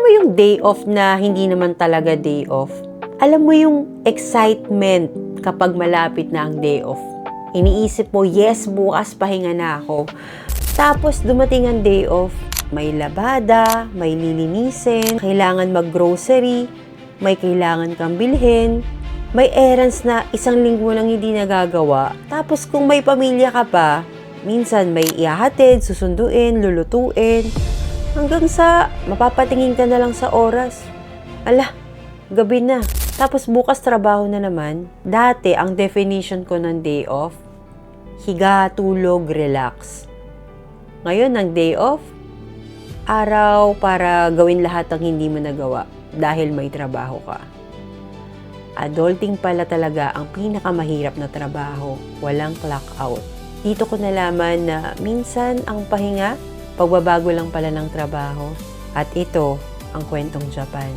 mo yung day off na hindi naman talaga day off? Alam mo yung excitement kapag malapit na ang day off. Iniisip mo, yes, bukas pahinga na ako. Tapos dumating ang day off, may labada, may lilinisin, kailangan mag-grocery, may kailangan kang bilhin, may errands na isang linggo nang hindi nagagawa. Tapos kung may pamilya ka pa, minsan may ihahatid, susunduin, lulutuin, hanggang sa mapapatingin ka na lang sa oras. Ala, gabi na. Tapos bukas trabaho na naman. Dati, ang definition ko ng day off, higa, tulog, relax. Ngayon, ang day off, araw para gawin lahat ng hindi mo nagawa dahil may trabaho ka. Adulting pala talaga ang pinakamahirap na trabaho, walang clock out. Dito ko nalaman na minsan ang pahinga, pagbabago lang pala ng trabaho. At ito ang kwentong Japan.